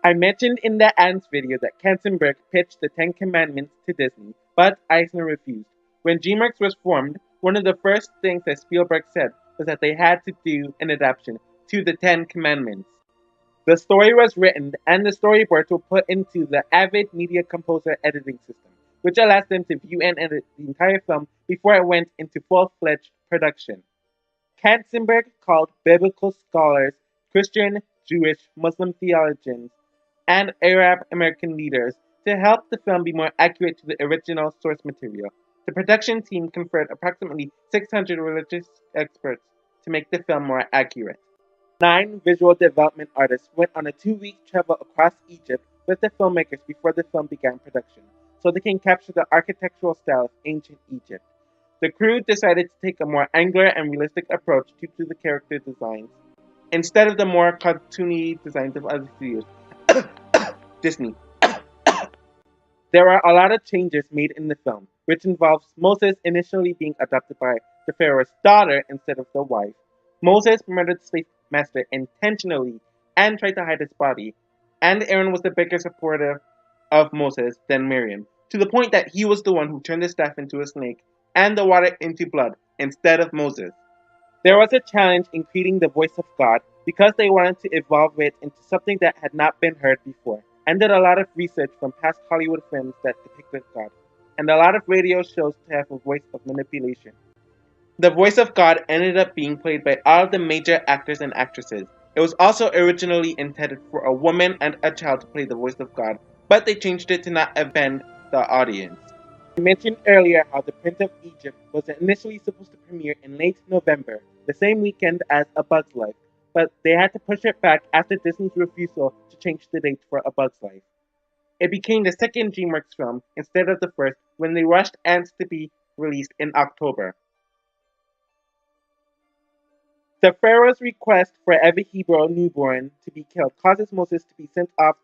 I mentioned in the Ants video that Katzenberg pitched the Ten Commandments to Disney, but Eisner refused. When DreamWorks was formed, one of the first things that Spielberg said was that they had to do an adaptation to the Ten Commandments. The story was written and the storyboards were put into the Avid Media Composer editing system, which allows them to view and edit the entire film before it went into full-fledged production. Katzenberg called biblical scholars, Christian, Jewish, Muslim theologians, and Arab American leaders to help the film be more accurate to the original source material. The production team conferred approximately 600 religious experts to make the film more accurate. 9 visual development artists went on a 2-week travel across Egypt with the filmmakers before the film began production, so they can capture the architectural style of ancient Egypt. The crew decided to take a more angular and realistic approach due to the character designs, instead of the more cartoony designs of other studios. Disney. There are a lot of changes made in the film, which involves Moses initially being adopted by the Pharaoh's daughter instead of the wife. Moses murdered the slave master intentionally and tried to hide his body, and Aaron was the bigger supporter of Moses than Miriam, to the point that he was the one who turned the staff into a snake and the water into blood instead of Moses. There was a challenge in creating the voice of God because they wanted to evolve it into something that had not been heard before, and did a lot of research from past Hollywood films that depicted God, and a lot of radio shows to have a voice of manipulation. The voice of God ended up being played by all of the major actors and actresses. It was also originally intended for a woman and a child to play the voice of God, but they changed it to not offend the audience. I mentioned earlier how The Prince of Egypt was initially supposed to premiere in late November, the same weekend as A Bug's Life, but they had to push it back after Disney's refusal to change the date for A Bug's Life. It became the second DreamWorks film instead of the first when they rushed Ants to be released in October. The Pharaoh's request for every Hebrew newborn to be killed causes Moses to be sent off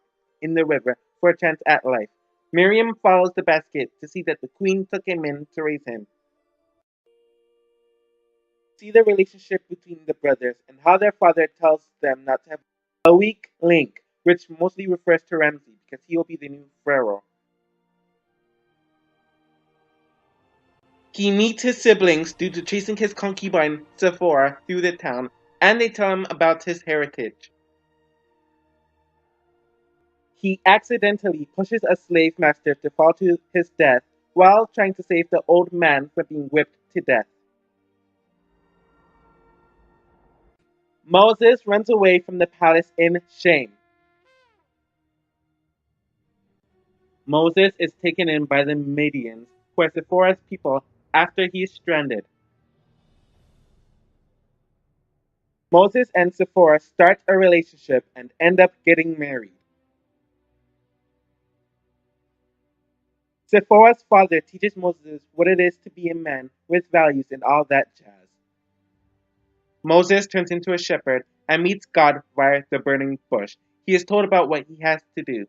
in the river for a chance at life. Miriam follows the basket to see that the queen took him in to raise him. See the relationship between the brothers and how their father tells them not to have a weak link, which mostly refers to Ramses because he will be the new pharaoh. He meets his siblings due to chasing his concubine Sephora through the town, and they tell him about his heritage. He accidentally pushes a slave master to fall to his death while trying to save the old man from being whipped to death. Moses runs away from the palace in shame. Moses is taken in by the Midians, who are Sephora's people, after he is stranded. Moses and Sephora start a relationship and end up getting married. Sephora's father teaches Moses what it is to be a man with values and all that jazz. Moses turns into a shepherd and meets God via the burning bush. He is told about what he has to do.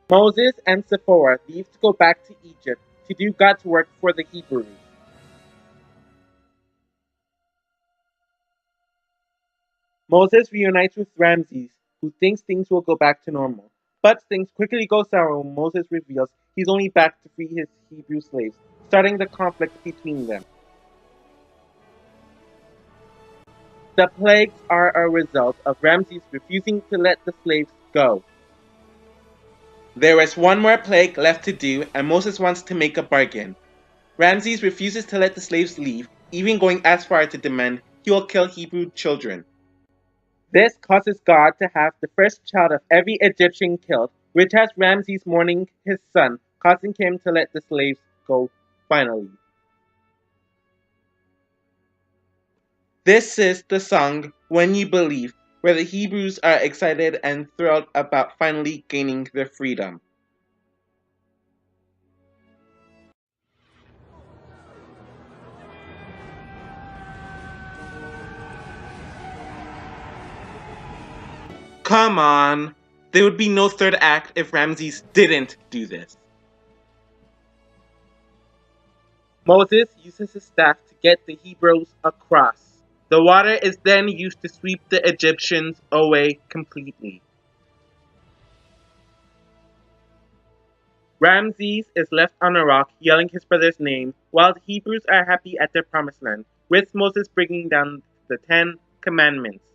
Moses and Sephora leave to go back to Egypt to do God's work for the Hebrews. Moses reunites with Ramses, who thinks things will go back to normal. But things quickly go sour when Moses reveals he's only back to free his Hebrew slaves, starting the conflict between them. The plagues are a result of Ramses refusing to let the slaves go. There is one more plague left to do, and Moses wants to make a bargain. Ramses refuses to let the slaves leave, even going as far to demand he will kill Hebrew children. This causes God to have the first child of every Egyptian killed, which has Ramses mourning his son, causing him to let the slaves go finally. This is the song When You Believe, where the Hebrews are excited and thrilled about finally gaining their freedom. Come on! There would be no third act if Ramses didn't do this. Moses uses his staff to get the Hebrews across. The water is then used to sweep the Egyptians away completely. Ramses is left on a rock yelling his brother's name, while the Hebrews are happy at their promised land, with Moses bringing down the Ten Commandments.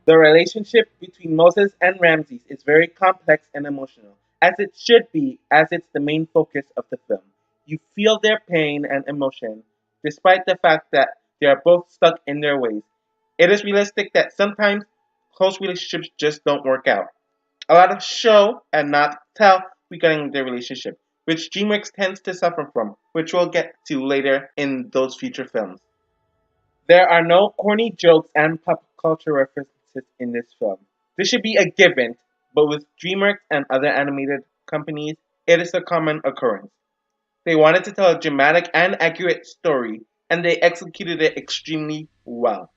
The relationship between Moses and Ramses is very complex and emotional, as it should be, as it's the main focus of the film. You feel their pain and emotion, despite the fact that they are both stuck in their ways. It is realistic that sometimes close relationships just don't work out. A lot of show and not tell regarding their relationship, which DreamWorks tends to suffer from, which we'll get to later in those future films. There are no corny jokes and pop culture references in this film. This should be a given, but with DreamWorks and other animated companies, it is a common occurrence. They wanted to tell a dramatic and accurate story, and they executed it extremely well.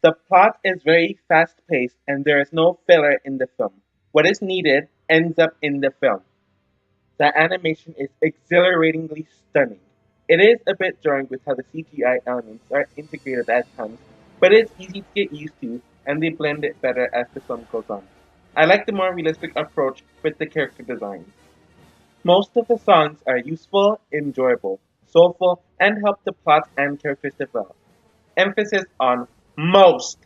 The plot is very fast paced, and there is no filler in the film. What is needed ends up in the film. The animation is exhilaratingly stunning. It is a bit jarring with how the CGI elements are integrated at times, but it's easy to get used to, and they blend it better as the film goes on. I like the more realistic approach with the character design. Most of the songs are useful, enjoyable, soulful, and help the plot and characters develop. Emphasis on most.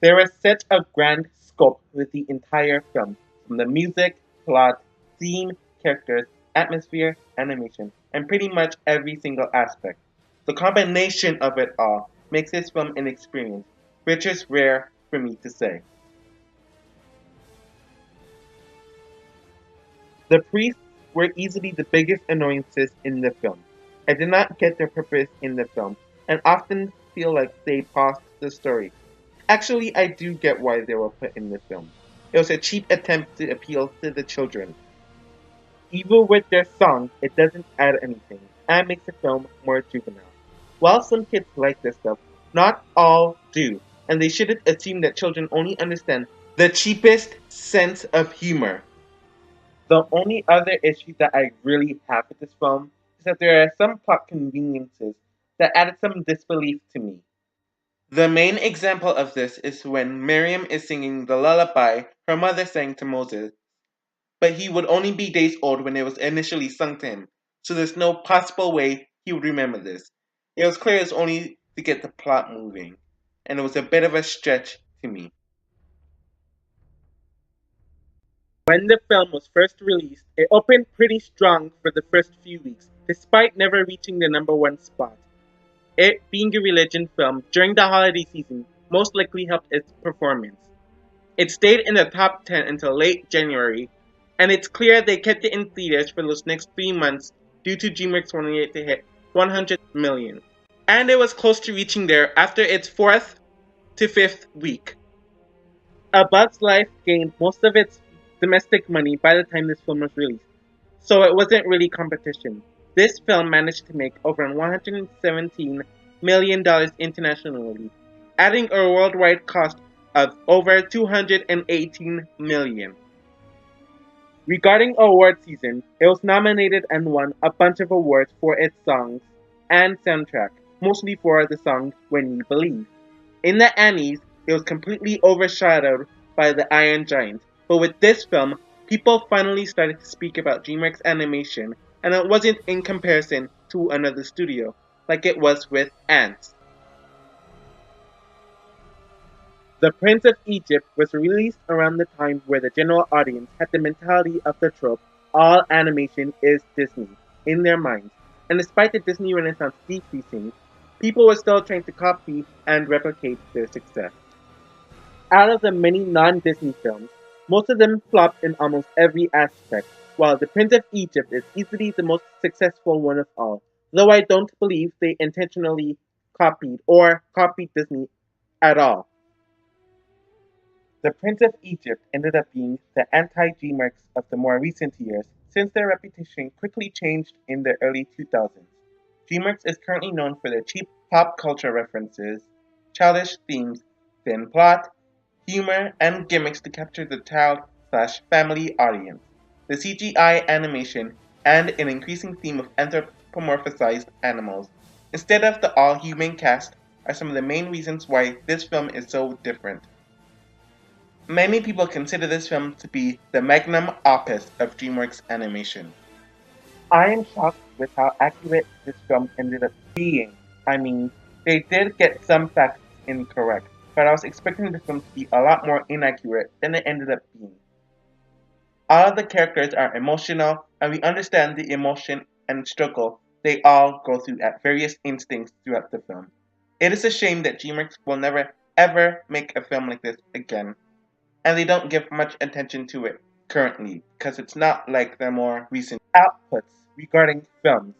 There is such a grand scope with the entire film, from the music, plot, theme, characters, atmosphere, animation, and pretty much every single aspect. The combination of it all makes this film an experience, which is rare for me to say. The priests were easily the biggest annoyances in the film. I did not get their purpose in the film, and often feel like they paused the story. Actually, I do get why they were put in the film. It was a cheap attempt to appeal to the children. Even with their songs, it doesn't add anything, and makes the film more juvenile. While some kids like this stuff, not all do, and they shouldn't assume that children only understand the cheapest sense of humor. The only other issue that I really have with this film is that there are some plot conveniences that added some disbelief to me. The main example of this is when Miriam is singing the lullaby her mother sang to Moses, but he would only be days old when it was initially sung to him, so there's no possible way he would remember this. It was clear it was only to get the plot moving, and it was a bit of a stretch to me. When the film was first released, it opened pretty strong for the first few weeks, despite never reaching the number one spot. It being a religion film during the holiday season most likely helped its performance. It stayed in the top 10 until late January, and it's clear they kept it in theaters for those next 3 months due to DreamWorks wanting it to hit 100 million. And it was close to reaching there after its fourth to fifth week. A Bug's Life gained most of its domestic money by the time this film was released, so it wasn't really competition. This film managed to make over $117 million internationally, adding a worldwide cost of over $218 million. Regarding award season, it was nominated and won a bunch of awards for its songs and soundtrack, mostly for the song When We Believe. In the Annies, it was completely overshadowed by The Iron Giant, but with this film, people finally started to speak about DreamWorks animation, and it wasn't in comparison to another studio, like it was with Ants. The Prince of Egypt was released around the time where the general audience had the mentality of the trope, all animation is Disney, in their minds, and despite the Disney Renaissance decreasing, people were still trying to copy and replicate their success. Out of the many non-Disney films, most of them flopped in almost every aspect, while The Prince of Egypt is easily the most successful one of all, though I don't believe they intentionally copied Disney at all. The Prince of Egypt ended up being the anti-DreamWorks of the more recent years, since their reputation quickly changed in the early 2000s. DreamWorks is currently known for their cheap pop culture references, childish themes, thin plot, humor, and gimmicks to capture the child/family audience. The CGI animation and an increasing theme of anthropomorphized animals, instead of the all-human cast, are some of the main reasons why this film is so different. Many people consider this film to be the magnum opus of DreamWorks animation. I am shocked with how accurate this film ended up being. I mean, they did get some facts incorrect, but I was expecting the film to be a lot more inaccurate than it ended up being. All of the characters are emotional, and we understand the emotion and struggle they all go through at various instincts throughout the film. It is a shame that DreamWorks will never ever make a film like this again, and they don't give much attention to it currently because it's not like their more recent outputs regarding films.